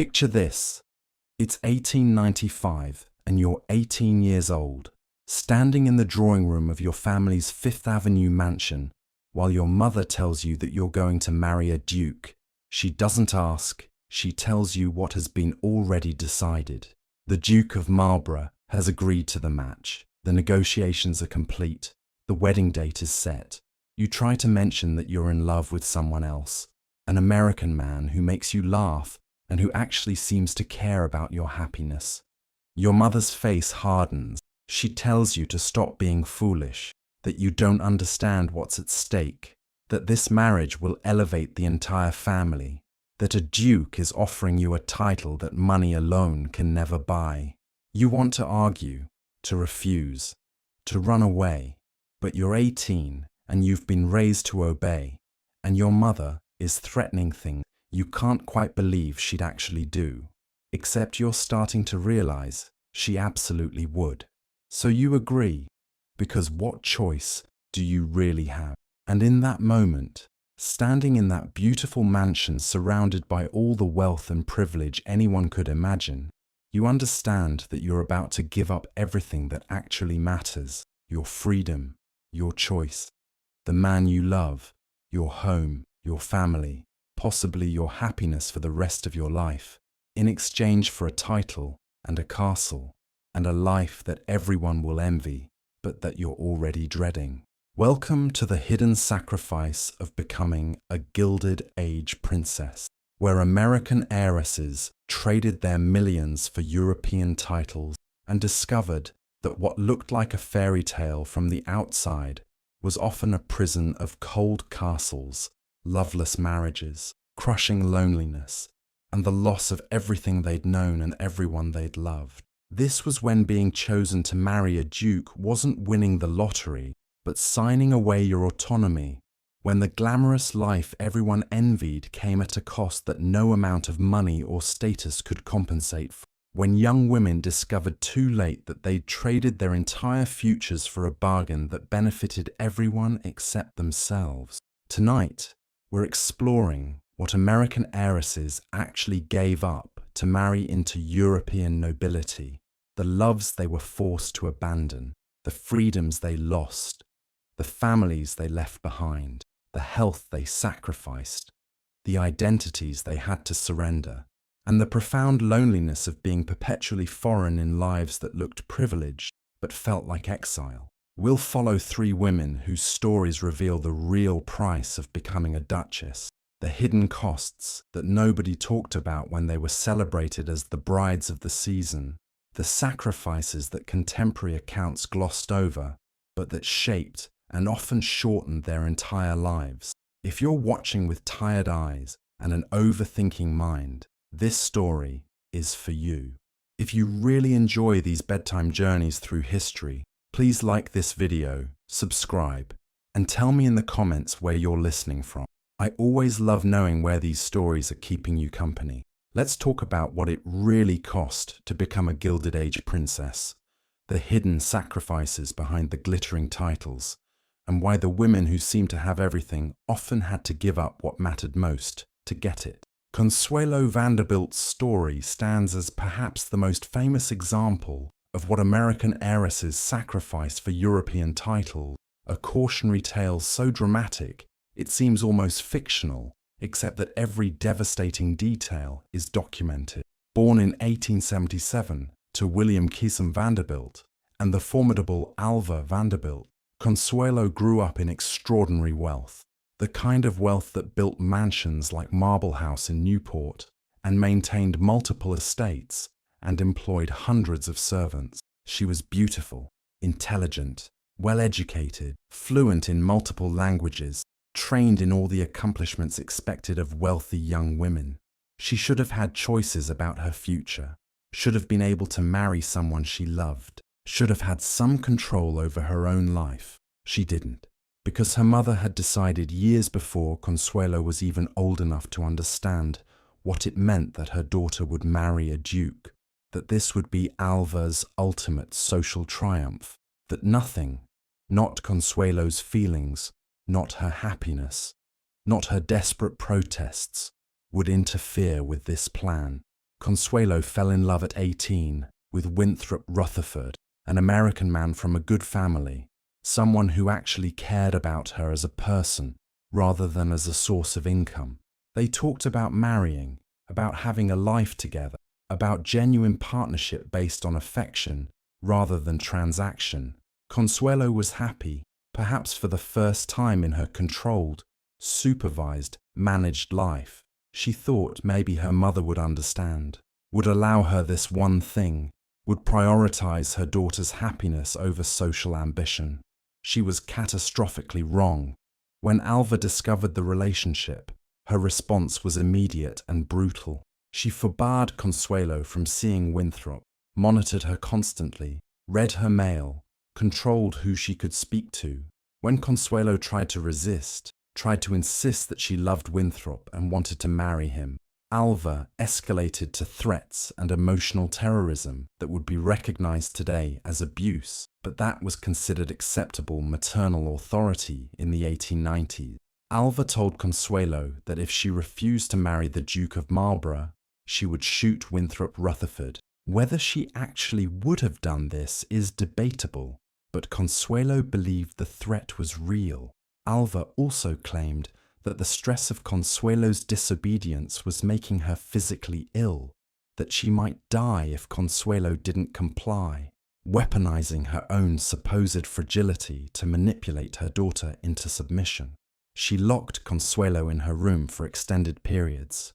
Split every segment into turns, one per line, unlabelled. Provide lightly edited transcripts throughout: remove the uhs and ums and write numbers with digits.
Picture this. It's 1895 and you're 18 years old, standing in the drawing room of your family's Fifth Avenue mansion while your mother tells you that you're going to marry a duke. She doesn't ask, she tells you what has been already decided. The Duke of Marlborough has agreed to the match. The negotiations are complete. The wedding date is set. You try to mention that you're in love with someone else, an American man who makes you laugh and who actually seems to care about your happiness. Your mother's face hardens. She tells you to stop being foolish, that you don't understand what's at stake, that this marriage will elevate the entire family, that a duke is offering you a title that money alone can never buy. You want to argue, to refuse, to run away, but you're 18 and you've been raised to obey, and your mother is threatening things you can't quite believe she'd actually do, except you're starting to realize she absolutely would. So you agree, because what choice do you really have? And in that moment, standing in that beautiful mansion surrounded by all the wealth and privilege anyone could imagine, you understand that you're about to give up everything that actually matters: your freedom, your choice, the man you love, your home, your family, possibly your happiness for the rest of your life, in exchange for a title and a castle and a life that everyone will envy, but that you're already dreading. Welcome to the hidden sacrifice of becoming a Gilded Age princess, where American heiresses traded their millions for European titles and discovered that what looked like a fairy tale from the outside was often a prison of cold castles, loveless marriages, crushing loneliness, and the loss of everything they'd known and everyone they'd loved. This was when being chosen to marry a duke wasn't winning the lottery, but signing away your autonomy, when the glamorous life everyone envied came at a cost that no amount of money or status could compensate for, when young women discovered too late that they'd traded their entire futures for a bargain that benefited everyone except themselves. Tonight, we're exploring what American heiresses actually gave up to marry into European nobility, the loves they were forced to abandon, the freedoms they lost, the families they left behind, the health they sacrificed, the identities they had to surrender, and the profound loneliness of being perpetually foreign in lives that looked privileged but felt like exile. We'll follow three women whose stories reveal the real price of becoming a duchess, the hidden costs that nobody talked about when they were celebrated as the brides of the season, the sacrifices that contemporary accounts glossed over, but that shaped and often shortened their entire lives. If you're watching with tired eyes and an overthinking mind, this story is for you. If you really enjoy these bedtime journeys through history, please like this video, subscribe, and tell me in the comments where you're listening from. I always love knowing where these stories are keeping you company. Let's talk about what it really cost to become a Gilded Age princess, the hidden sacrifices behind the glittering titles, and why the women who seemed to have everything often had to give up what mattered most to get it. Consuelo Vanderbilt's story stands as perhaps the most famous example of what American heiresses sacrificed for European titles, a cautionary tale so dramatic it seems almost fictional, except that every devastating detail is documented. Born in 1877 to William Curzon Vanderbilt and the formidable Alva Vanderbilt, Consuelo grew up in extraordinary wealth, the kind of wealth that built mansions like Marble House in Newport and maintained multiple estates and employed hundreds of servants. She was beautiful, intelligent, well-educated, fluent in multiple languages, trained in all the accomplishments expected of wealthy young women. She should have had choices about her future, should have been able to marry someone she loved, should have had some control over her own life. She didn't, because her mother had decided years before Consuelo was even old enough to understand what it meant that her daughter would marry a duke, that this would be Alva's ultimate social triumph, that nothing, not Consuelo's feelings, not her happiness, not her desperate protests, would interfere with this plan. Consuelo fell in love at 18 with Winthrop Rutherford, an American man from a good family, someone who actually cared about her as a person rather than as a source of income. They talked about marrying, about having a life together, about genuine partnership based on affection rather than transaction. Consuelo was happy, perhaps for the first time in her controlled, supervised, managed life. She thought maybe her mother would understand, would allow her this one thing, would prioritize her daughter's happiness over social ambition. She was catastrophically wrong. When Alva discovered the relationship, her response was immediate and brutal. She forbade Consuelo from seeing Winthrop, monitored her constantly, read her mail, controlled who she could speak to. When Consuelo tried to resist, tried to insist that she loved Winthrop and wanted to marry him, Alva escalated to threats and emotional terrorism that would be recognized today as abuse, but that was considered acceptable maternal authority in the 1890s. Alva told Consuelo that if she refused to marry the Duke of Marlborough, she would shoot Winthrop Rutherford. Whether she actually would have done this is debatable, but Consuelo believed the threat was real. Alva also claimed that the stress of Consuelo's disobedience was making her physically ill, that she might die if Consuelo didn't comply, weaponizing her own supposed fragility to manipulate her daughter into submission. She locked Consuelo in her room for extended periods,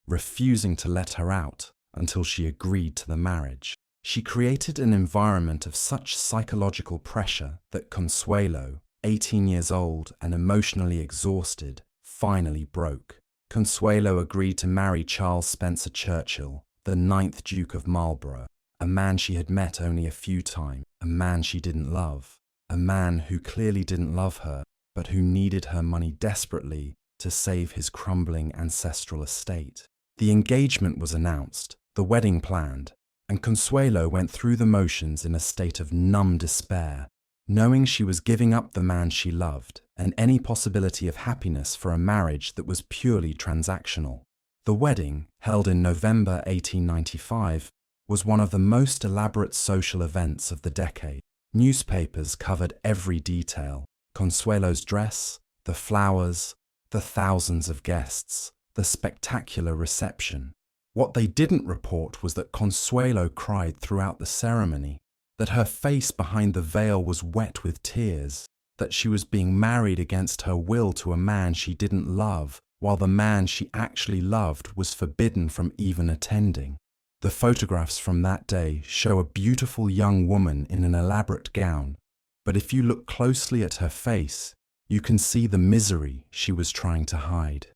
refusing to let her out until she agreed to the marriage. She created an environment of such psychological pressure that Consuelo, 18 years old and emotionally exhausted, finally broke. Consuelo agreed to marry Charles Spencer Churchill, the 9th Duke of Marlborough, a man she had met only a few times, a man she didn't love, a man who clearly didn't love her, but who needed her money desperately to save his crumbling ancestral estate. The engagement was announced, the wedding planned, and Consuelo went through the motions in a state of numb despair, knowing she was giving up the man she loved and any possibility of happiness for a marriage that was purely transactional. The wedding, held in November 1895, was one of the most elaborate social events of the decade. Newspapers covered every detail: Consuelo's dress, the flowers, the thousands of guests, the spectacular reception. What they didn't report was that Consuelo cried throughout the ceremony, that her face behind the veil was wet with tears, that she was being married against her will to a man she didn't love, while the man she actually loved was forbidden from even attending. The photographs from that day show a beautiful young woman in an elaborate gown, but if you look closely at her face, you can see the misery she was trying to hide.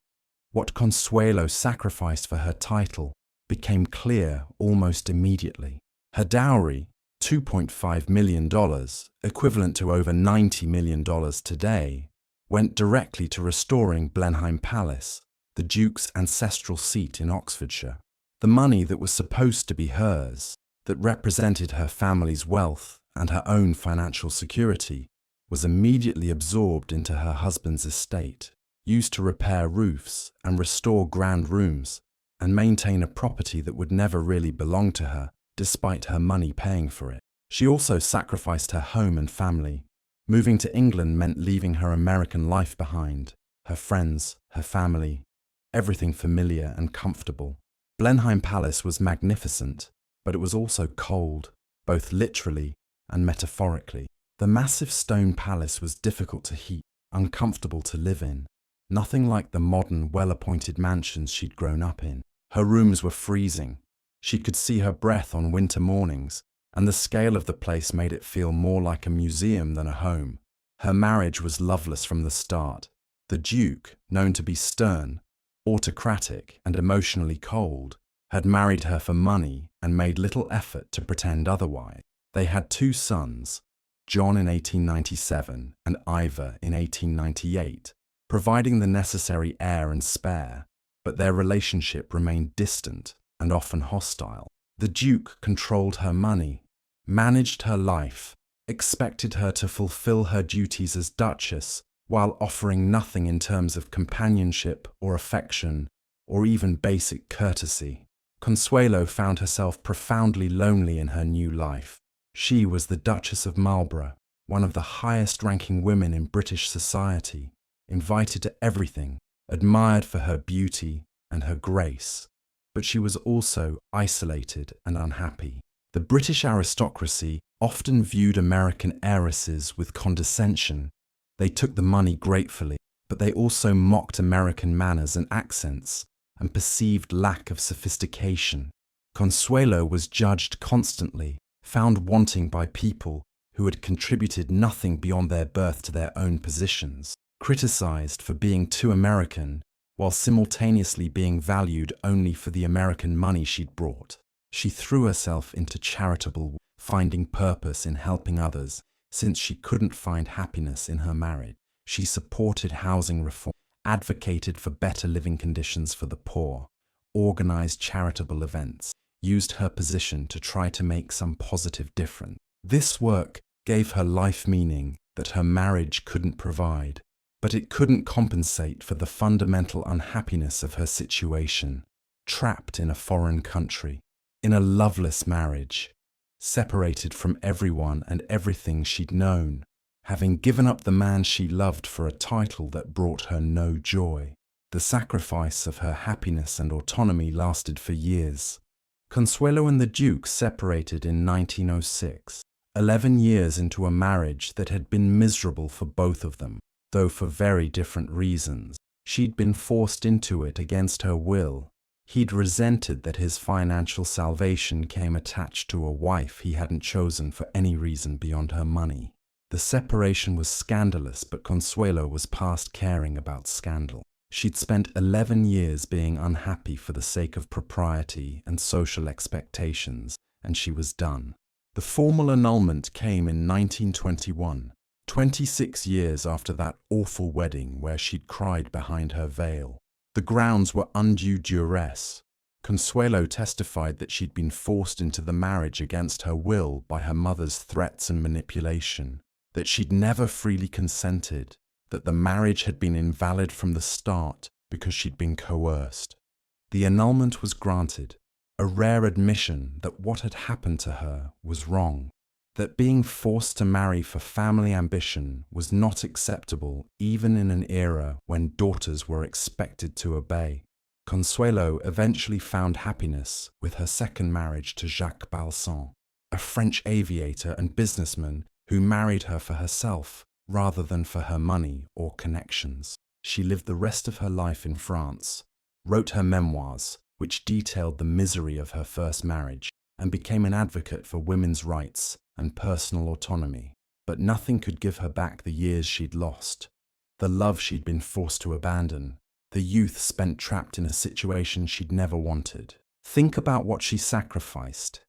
What Consuelo sacrificed for her title became clear almost immediately. Her dowry, $2.5 million, equivalent to over $90 million today, went directly to restoring Blenheim Palace, the Duke's ancestral seat in Oxfordshire. The money that was supposed to be hers, that represented her family's wealth and her own financial security, was immediately absorbed into her husband's estate, used to repair roofs and restore grand rooms, and maintain a property that would never really belong to her, despite her money paying for it. She also sacrificed her home and family. Moving to England meant leaving her American life behind, her friends, her family, everything familiar and comfortable. Blenheim Palace was magnificent, but it was also cold, both literally and metaphorically. The massive stone palace was difficult to heat, uncomfortable to live in. Nothing like the modern, well-appointed mansions she'd grown up in. Her rooms were freezing. She could see her breath on winter mornings, and the scale of the place made it feel more like a museum than a home. Her marriage was loveless from the start. The Duke, known to be stern, autocratic, and emotionally cold, had married her for money and made little effort to pretend otherwise. They had 2 sons, John in 1897 and Ivor in 1898, providing the necessary heir and spare, but their relationship remained distant and often hostile. The Duke controlled her money, managed her life, expected her to fulfill her duties as Duchess, while offering nothing in terms of companionship or affection or even basic courtesy. Consuelo found herself profoundly lonely in her new life. She was the Duchess of Marlborough, one of the highest-ranking women in British society, invited to everything, admired for her beauty and her grace. But she was also isolated and unhappy. The British aristocracy often viewed American heiresses with condescension. They took the money gratefully, but they also mocked American manners and accents and perceived lack of sophistication. Consuelo was judged constantly, found wanting by people who had contributed nothing beyond their birth to their own positions, criticized for being too American, while simultaneously being valued only for the American money she'd brought. She threw herself into charitable, finding purpose in helping others, since she couldn't find happiness in her marriage. She supported housing reform, advocated for better living conditions for the poor, organized charitable events, used her position to try to make some positive difference. This work gave her life meaning that her marriage couldn't provide, but it couldn't compensate for the fundamental unhappiness of her situation, trapped in a foreign country, in a loveless marriage, separated from everyone and everything she'd known, having given up the man she loved for a title that brought her no joy. The sacrifice of her happiness and autonomy lasted for years. Consuelo and the Duke separated in 1906, 11 years into a marriage that had been miserable for both of them, though for very different reasons. She'd been forced into it against her will. He'd resented that his financial salvation came attached to a wife he hadn't chosen for any reason beyond her money. The separation was scandalous, but Consuelo was past caring about scandal. She'd spent 11 years being unhappy for the sake of propriety and social expectations, and she was done. The formal annulment came in 1921, 26 years after that awful wedding where she'd cried behind her veil. The grounds were undue duress. Consuelo testified that she'd been forced into the marriage against her will by her mother's threats and manipulation, that she'd never freely consented, that the marriage had been invalid from the start because she'd been coerced. The annulment was granted, a rare admission that what had happened to her was wrong, that being forced to marry for family ambition was not acceptable even in an era when daughters were expected to obey. Consuelo eventually found happiness with her second marriage to Jacques Balsan, a French aviator and businessman who married her for herself rather than for her money or connections. She lived the rest of her life in France, wrote her memoirs, which detailed the misery of her first marriage, and became an advocate for women's rights and personal autonomy. But nothing could give her back the years she'd lost, the love she'd been forced to abandon, the youth spent trapped in a situation she'd never wanted. Think about what she sacrificed: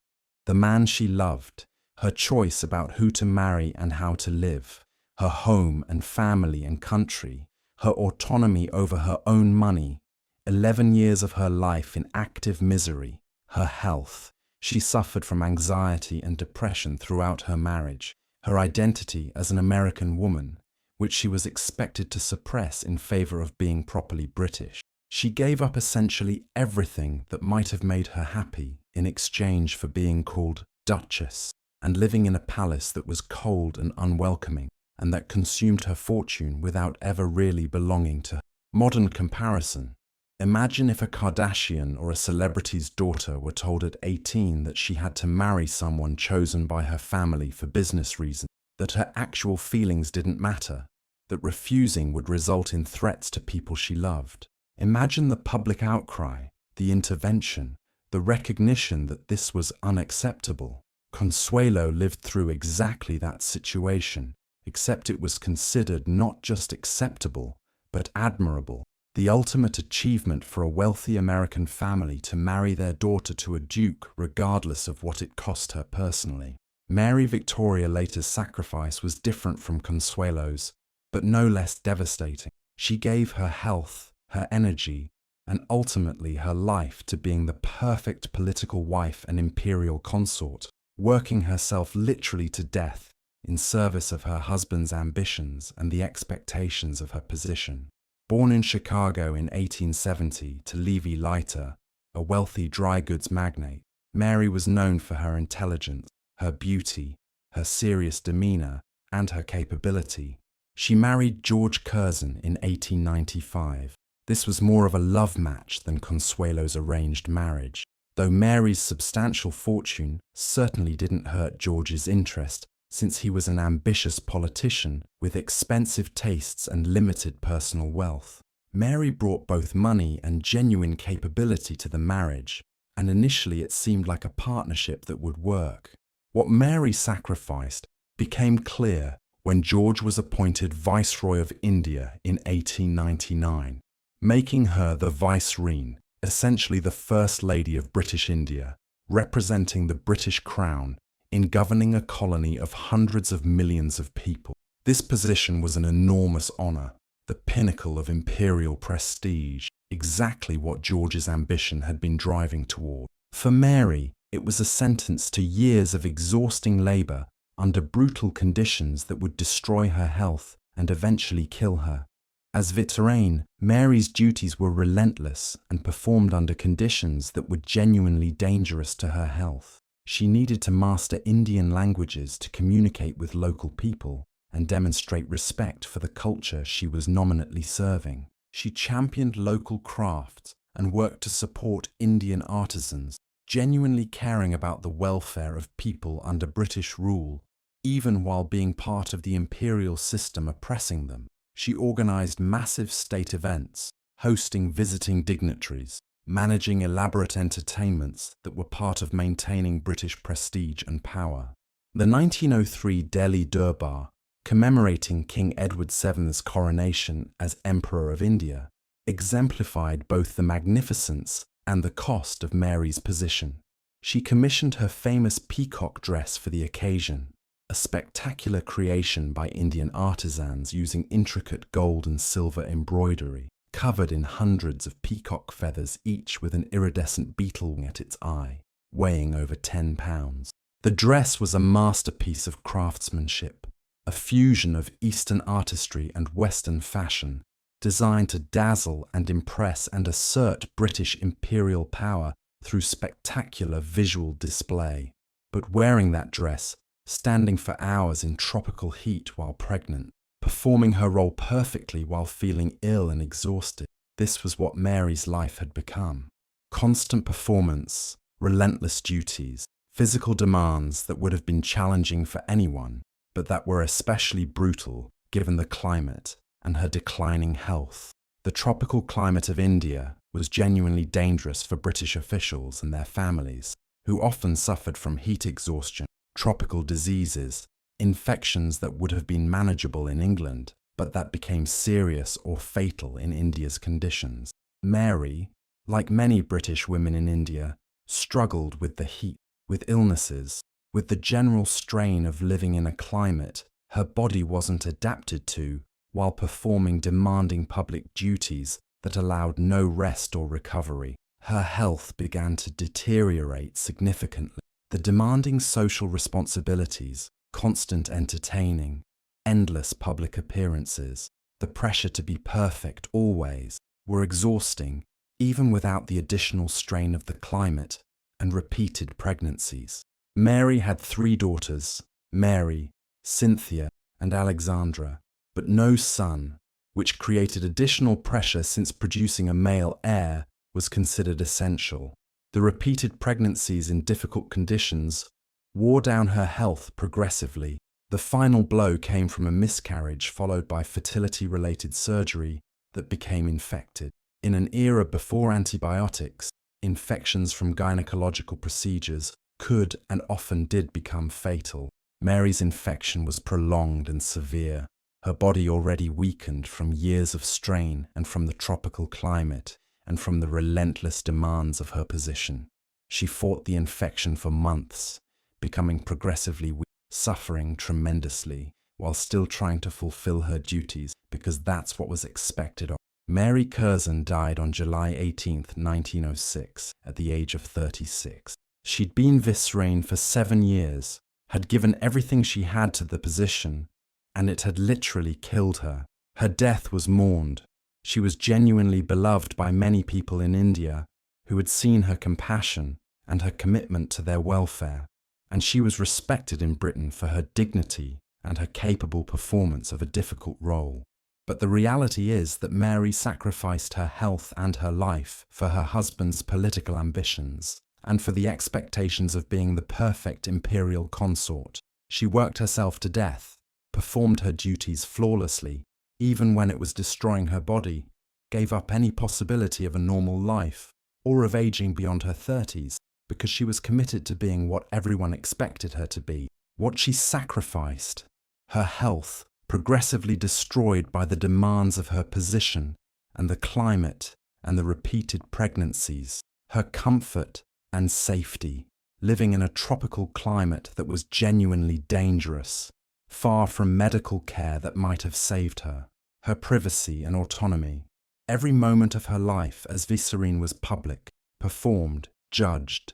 the man she loved, her choice about who to marry and how to live, her home and family and country, her autonomy over her own money, 11 years of her life in active misery, her health. She suffered from anxiety and depression throughout her marriage, her identity as an American woman, which she was expected to suppress in favor of being properly British. She gave up essentially everything that might have made her happy in exchange for being called Duchess and living in a palace that was cold and unwelcoming, and that consumed her fortune without ever really belonging to her. Modern comparison: imagine if a Kardashian or a celebrity's daughter were told at 18 that she had to marry someone chosen by her family for business reasons, that her actual feelings didn't matter, that refusing would result in threats to people she loved. Imagine the public outcry, the intervention, the recognition that this was unacceptable. Consuelo lived through exactly that situation, except it was considered not just acceptable, but admirable. The ultimate achievement for a wealthy American family to marry their daughter to a duke regardless of what it cost her personally. Mary Victoria Later's sacrifice was different from Consuelo's, but no less devastating. She gave her health, her energy, and ultimately her life to being the perfect political wife and imperial consort, working herself literally to death in service of her husband's ambitions and the expectations of her position. Born in Chicago in 1870 to Levi Leiter, a wealthy dry goods magnate. Mary was known for her intelligence, her beauty, her serious demeanor, and her capability. She married George Curzon in 1895. This was more of a love match than Consuelo's arranged marriage, though Mary's substantial fortune certainly didn't hurt George's interest, since he was an ambitious politician with expensive tastes and limited personal wealth. Mary brought both money and genuine capability to the marriage, and initially it seemed like a partnership that would work. What Mary sacrificed became clear when George was appointed Viceroy of India in 1899, making her the Vicereine, essentially the First Lady of British India, representing the British Crown in governing a colony of hundreds of millions of people. This position was an enormous honor, the pinnacle of imperial prestige, exactly what George's ambition had been driving toward. For Mary, it was a sentence to years of exhausting labor under brutal conditions that would destroy her health and eventually kill her. As Victorian, Mary's duties were relentless and performed under conditions that were genuinely dangerous to her health. She needed to master Indian languages to communicate with local people and demonstrate respect for the culture she was nominally serving. She championed local crafts and worked to support Indian artisans, genuinely caring about the welfare of people under British rule, even while being part of the imperial system oppressing them. She organized massive state events, hosting visiting dignitaries, managing elaborate entertainments that were part of maintaining British prestige and power. The 1903 Delhi Durbar, commemorating King Edward VII's coronation as Emperor of India, exemplified both the magnificence and the cost of Mary's position. She commissioned her famous peacock dress for the occasion, a spectacular creation by Indian artisans using intricate gold and silver embroidery, covered in hundreds of peacock feathers, each with an iridescent beetle wing at its eye, weighing over 10 pounds. The dress was a masterpiece of craftsmanship, a fusion of Eastern artistry and Western fashion, designed to dazzle and impress and assert British imperial power through spectacular visual display. But wearing that dress, standing for hours in tropical heat while pregnant, performing her role perfectly while feeling ill and exhausted, this was what Mary's life had become. Constant performance, relentless duties, physical demands that would have been challenging for anyone, but that were especially brutal given the climate and her declining health. The tropical climate of India was genuinely dangerous for British officials and their families, who often suffered from heat exhaustion, tropical diseases, infections that would have been manageable in England, but that became serious or fatal in India's conditions. Mary, like many British women in India, struggled with the heat, with illnesses, with the general strain of living in a climate her body wasn't adapted to, while performing demanding public duties that allowed no rest or recovery. Her health began to deteriorate significantly. The demanding social responsibilities, constant entertaining, endless public appearances, the pressure to be perfect always, were exhausting, even without the additional strain of the climate and repeated pregnancies. Mary had 3 daughters, Mary, Cynthia, and Alexandra, but no son, which created additional pressure since producing a male heir was considered essential. The repeated pregnancies in difficult conditions wore down her health progressively. The final blow came from a miscarriage followed by fertility-related surgery that became infected. In an era before antibiotics, infections from gynecological procedures could and often did become fatal. Mary's infection was prolonged and severe, her body already weakened from years of strain and from the tropical climate and from the relentless demands of her position. She fought the infection for months, becoming progressively weak, suffering tremendously, while still trying to fulfill her duties because that's what was expected of her. Mary Curzon died on July 18, 1906, at the age of 36. She'd been Vicereine for 7 years, had given everything she had to the position, and it had literally killed her. Her death was mourned. She was genuinely beloved by many people in India, who had seen her compassion and her commitment to their welfare, and she was respected in Britain for her dignity and her capable performance of a difficult role. But the reality is that Mary sacrificed her health and her life for her husband's political ambitions and for the expectations of being the perfect imperial consort. She worked herself to death, performed her duties flawlessly, even when it was destroying her body, gave up any possibility of a normal life or of aging beyond her 30s because she was committed to being what everyone expected her to be. What she sacrificed, her health, progressively destroyed by the demands of her position and the climate and the repeated pregnancies, her comfort and safety, living in a tropical climate that was genuinely dangerous, far from medical care that might have saved her, her privacy and autonomy. Every moment of her life as Vicereine was public, performed, judged.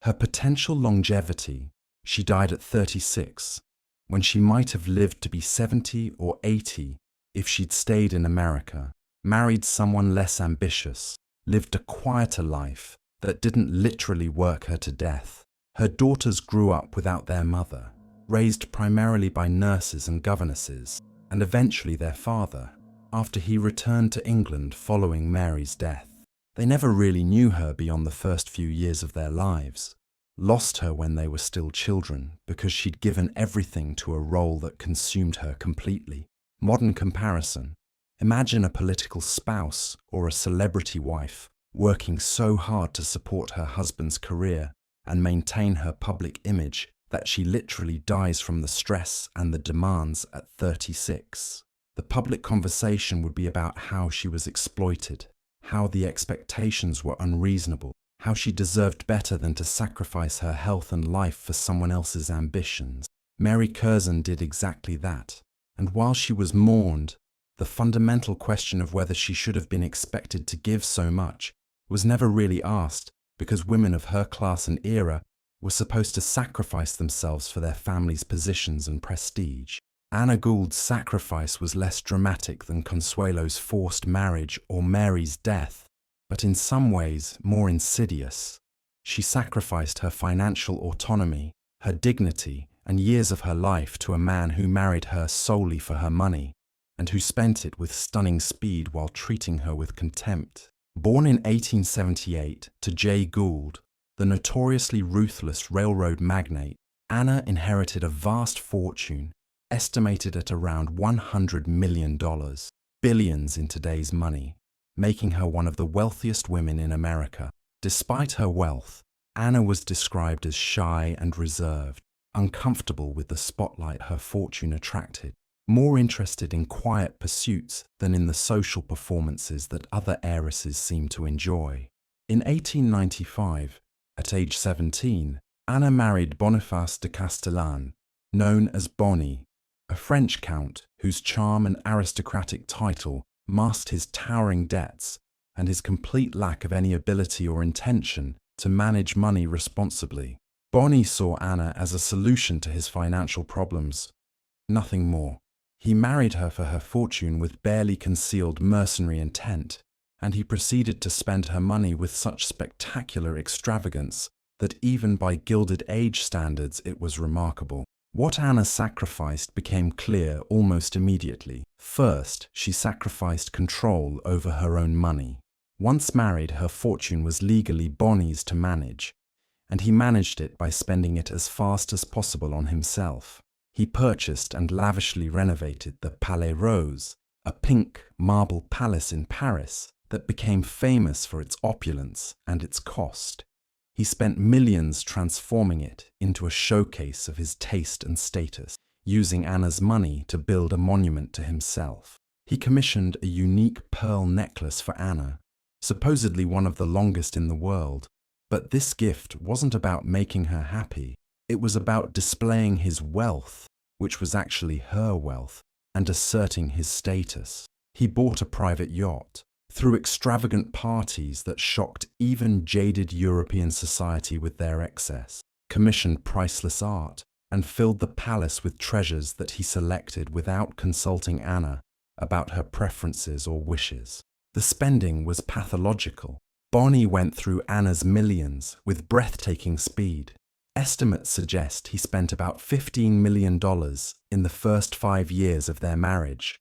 Her potential longevity, she died at 36, when she might have lived to be 70 or 80 if she'd stayed in America, married someone less ambitious, lived a quieter life that didn't literally work her to death. Her daughters grew up without their mother, raised primarily by nurses and governesses, and eventually their father, after he returned to England following Mary's death. They never really knew her beyond the first few years of their lives, lost her when they were still children because she'd given everything to a role that consumed her completely. Modern comparison: imagine a political spouse or a celebrity wife working so hard to support her husband's career and maintain her public image that she literally dies from the stress and the demands at 36. The public conversation would be about how she was exploited, how the expectations were unreasonable, how she deserved better than to sacrifice her health and life for someone else's ambitions. Mary Curzon did exactly that, and while she was mourned, the fundamental question of whether she should have been expected to give so much was never really asked, because women of her class and era were supposed to sacrifice themselves for their families' positions and prestige. Anna Gould's sacrifice was less dramatic than Consuelo's forced marriage or Mary's death, but in some ways more insidious. She sacrificed her financial autonomy, her dignity, and years of her life to a man who married her solely for her money, and who spent it with stunning speed while treating her with contempt. Born in 1878 to J. Gould, the notoriously ruthless railroad magnate, Anna inherited a vast fortune, estimated at around $100 million, billions in today's money, making her one of the wealthiest women in America. Despite her wealth, Anna was described as shy and reserved, uncomfortable with the spotlight her fortune attracted, more interested in quiet pursuits than in the social performances that other heiresses seemed to enjoy. In 1895, at age 17, Anna married Boniface de Castellane, known as Bonnie, a French count whose charm and aristocratic title masked his towering debts and his complete lack of any ability or intention to manage money responsibly. Bonnie saw Anna as a solution to his financial problems, nothing more. He married her for her fortune with barely concealed mercenary intent, and he proceeded to spend her money with such spectacular extravagance that even by Gilded Age standards it was remarkable. What Anna sacrificed became clear almost immediately. First, she sacrificed control over her own money. Once married, her fortune was legally Bonnie's to manage, and he managed it by spending it as fast as possible on himself. He purchased and lavishly renovated the Palais Rose, a pink marble palace in Paris that became famous for its opulence and its cost. He spent millions transforming it into a showcase of his taste and status, using Anna's money to build a monument to himself. He commissioned a unique pearl necklace for Anna, supposedly one of the longest in the world. But this gift wasn't about making her happy. It was about displaying his wealth, which was actually her wealth, and asserting his status. He bought a private yacht, threw extravagant parties that shocked even jaded European society with their excess, commissioned priceless art, and filled the palace with treasures that he selected without consulting Anna about her preferences or wishes. The spending was pathological, Bonnie went through Anna's millions with breathtaking speed. Estimates suggest he spent about $15 million in the first 5 years of their marriage,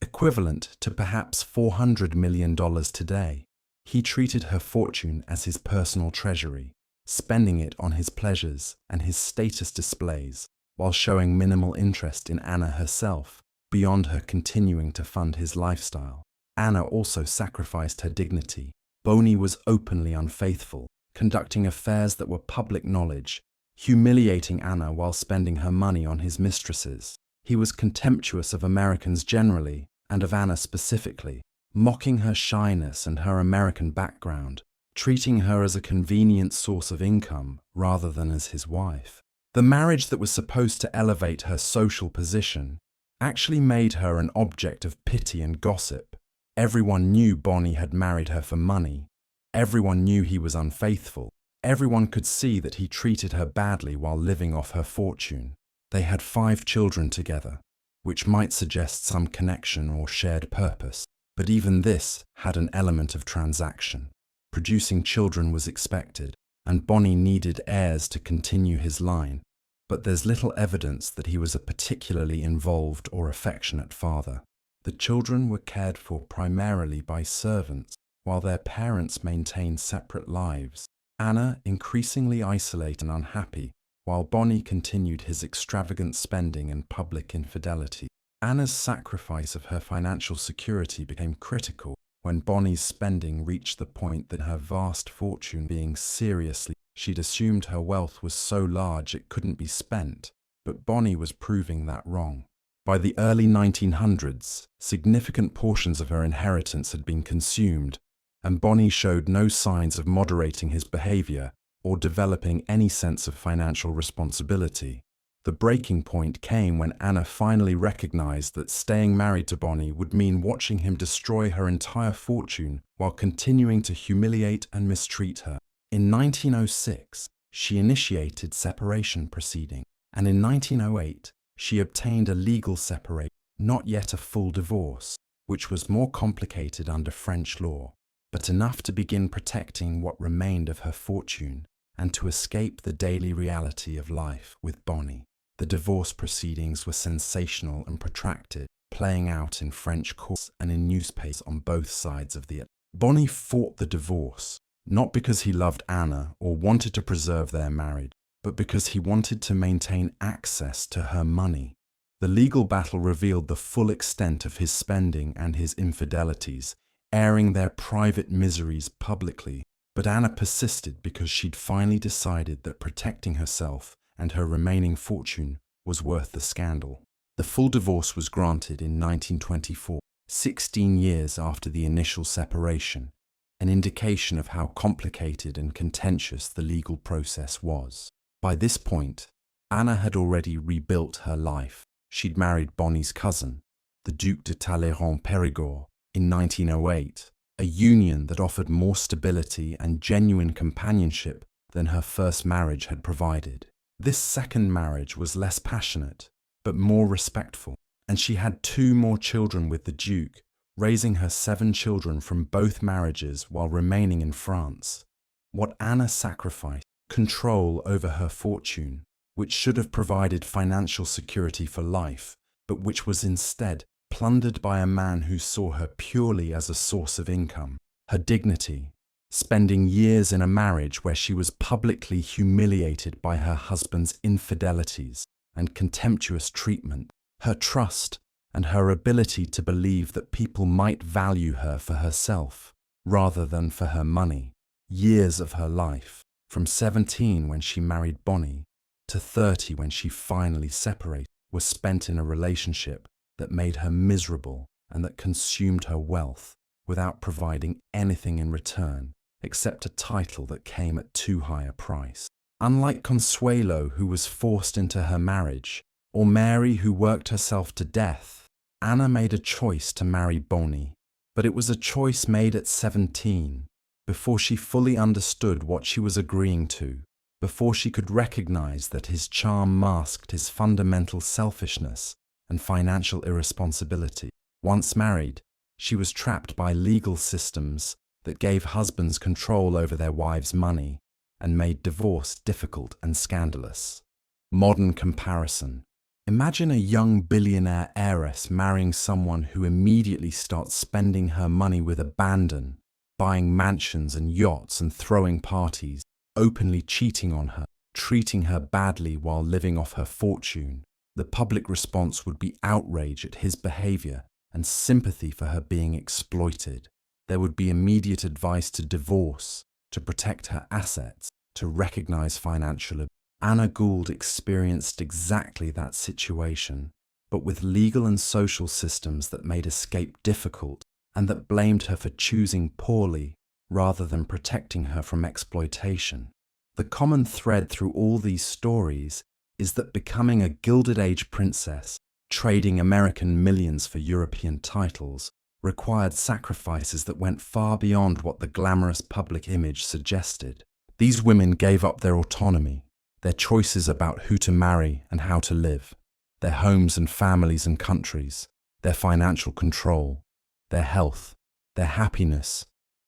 equivalent to perhaps $400 million today. He treated her fortune as his personal treasury, spending it on his pleasures and his status displays, while showing minimal interest in Anna herself, beyond her continuing to fund his lifestyle. Anna also sacrificed her dignity. Bonnie was openly unfaithful, conducting affairs that were public knowledge, humiliating Anna while spending her money on his mistresses. He was contemptuous of Americans generally, and of Anna specifically, mocking her shyness and her American background, treating her as a convenient source of income rather than as his wife. The marriage that was supposed to elevate her social position actually made her an object of pity and gossip. Everyone knew Bonnie had married her for money. Everyone knew he was unfaithful. Everyone could see that he treated her badly while living off her fortune. They had 5 children together, which might suggest some connection or shared purpose. But even this had an element of transaction. Producing children was expected, and Bonnie needed heirs to continue his line. But there's little evidence that he was a particularly involved or affectionate father. The children were cared for primarily by servants, while their parents maintained separate lives. Anna increasingly isolated and unhappy, while Bonnie continued his extravagant spending and public infidelity. Anna's sacrifice of her financial security became critical when Bonnie's spending reached the point that her vast fortune being seriously, she'd assumed her wealth was so large it couldn't be spent, but Bonnie was proving that wrong. By the early 1900s, significant portions of her inheritance had been consumed, and Bonnie showed no signs of moderating his behavior or developing any sense of financial responsibility. The breaking point came when Anna finally recognized that staying married to Bonnie would mean watching him destroy her entire fortune while continuing to humiliate and mistreat her. In 1906, she initiated separation proceedings, and in 1908, she obtained a legal separation, not yet a full divorce, which was more complicated under French law, but enough to begin protecting what remained of her fortune and to escape the daily reality of life with Bonnie. The divorce proceedings were sensational and protracted, playing out in French courts and in newspapers on both sides of the Atlantic. Bonnie fought the divorce, not because he loved Anna or wanted to preserve their marriage, but because he wanted to maintain access to her money. The legal battle revealed the full extent of his spending and his infidelities, airing their private miseries publicly. But Anna persisted because she'd finally decided that protecting herself and her remaining fortune was worth the scandal. The full divorce was granted in 1924, 16 years after the initial separation, an indication of how complicated and contentious the legal process was. By this point, Anna had already rebuilt her life. She'd married Bonnie's cousin, the Duke de Talleyrand-Périgord, in 1908, a union that offered more stability and genuine companionship than her first marriage had provided. This second marriage was less passionate, but more respectful, and she had 2 more children with the Duke, raising her 7 children from both marriages while remaining in France. What Anna sacrificed, control over her fortune, which should have provided financial security for life, but which was instead plundered by a man who saw her purely as a source of income. Her dignity, spending years in a marriage where she was publicly humiliated by her husband's infidelities and contemptuous treatment, her trust and her ability to believe that people might value her for herself rather than for her money. Years of her life, from 17 when she married Bonnie to 30 when she finally separated, were spent in a relationship that made her miserable and that consumed her wealth without providing anything in return except a title that came at too high a price. Unlike Consuelo, who was forced into her marriage, or Mary, who worked herself to death, Anna made a choice to marry Bonnie, but it was a choice made at 17, before she fully understood what she was agreeing to, before she could recognize that his charm masked his fundamental selfishness and financial irresponsibility. Once married, she was trapped by legal systems that gave husbands control over their wives' money and made divorce difficult and scandalous. Modern comparison. Imagine a young billionaire heiress marrying someone who immediately starts spending her money with abandon, buying mansions and yachts and throwing parties, openly cheating on her, treating her badly while living off her fortune. The public response would be outrage at his behavior and sympathy for her being exploited. There would be immediate advice to divorce, to protect her assets, to recognize financial abuse. Anna Gould experienced exactly that situation, but with legal and social systems that made escape difficult and that blamed her for choosing poorly rather than protecting her from exploitation. The common thread through all these stories is that becoming a Gilded Age princess, trading American millions for European titles, required sacrifices that went far beyond what the glamorous public image suggested. These women gave up their autonomy, their choices about who to marry and how to live, their homes and families and countries, their financial control, their health, their happiness,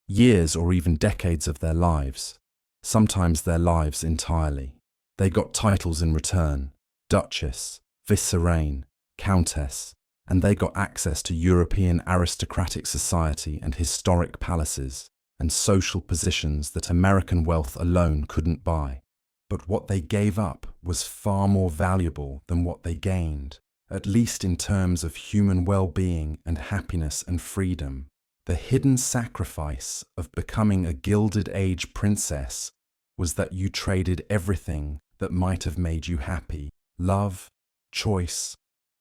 years or even decades of their lives, sometimes their lives entirely. They got titles in return: Duchess, Vicereine, Countess, and they got access to European aristocratic society and historic palaces and social positions that American wealth alone couldn't buy. But what they gave up was far more valuable than what they gained, at least in terms of human well-being and happiness and freedom. The hidden sacrifice of becoming a Gilded Age princess was that you traded everything that might have made you happy: love, choice,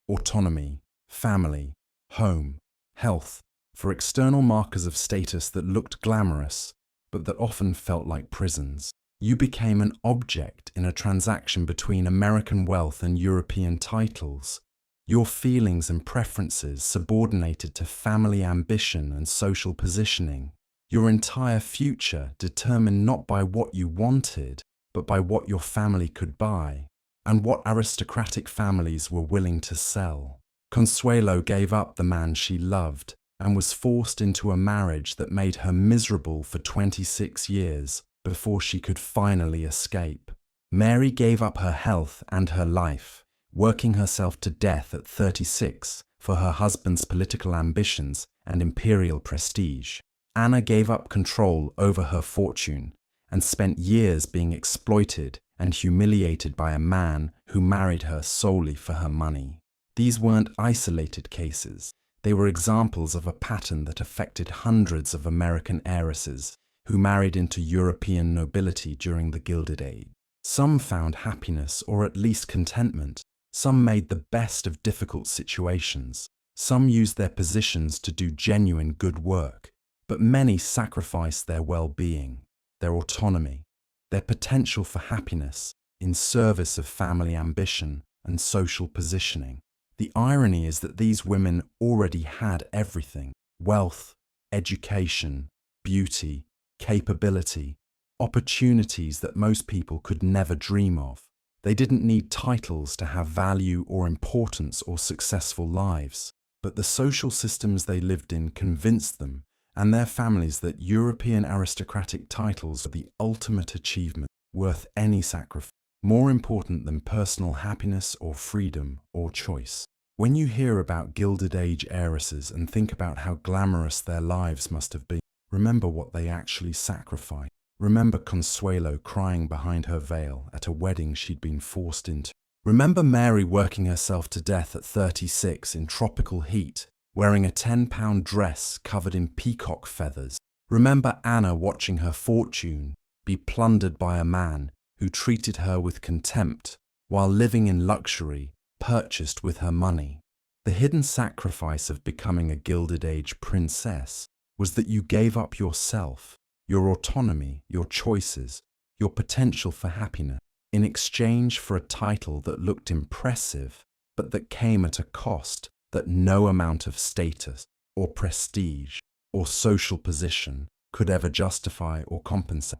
autonomy, family, home, health, for external markers of status that looked glamorous, but that often felt like prisons. You became an object in a transaction between American wealth and European titles, your feelings and preferences subordinated to family ambition and social positioning, your entire future determined not by what you wanted, but by what your family could buy, and what aristocratic families were willing to sell. Consuelo gave up the man she loved and was forced into a marriage that made her miserable for 26 years before she could finally escape. Mary gave up her health and her life, working herself to death at 36 for her husband's political ambitions and imperial prestige. Anna gave up control over her fortune and spent years being exploited and humiliated by a man who married her solely for her money. These weren't isolated cases. They were examples of a pattern that affected hundreds of American heiresses who married into European nobility during the Gilded Age. Some found happiness or at least contentment. Some made the best of difficult situations. Some used their positions to do genuine good work. But many sacrificed their well-being, their autonomy, their potential for happiness in service of family ambition and social positioning. The irony is that these women already had everything: wealth, education, beauty, capability, opportunities that most people could never dream of. They didn't need titles to have value or importance or successful lives, but the social systems they lived in convinced them and their families that European aristocratic titles were the ultimate achievement, worth any sacrifice, more important than personal happiness or freedom or choice. When you hear about Gilded Age heiresses and think about how glamorous their lives must have been, remember what they actually sacrificed. Remember Consuelo crying behind her veil at a wedding she'd been forced into. Remember Mary working herself to death at 36 in tropical heat, wearing a 10-pound dress covered in peacock feathers. Remember Anna watching her fortune be plundered by a man who treated her with contempt while living in luxury purchased with her money. The hidden sacrifice of becoming a Gilded Age princess was that you gave up yourself, your autonomy, your choices, your potential for happiness, in exchange for a title that looked impressive, but that came at a cost that no amount of status or prestige or social position could ever justify or compensate.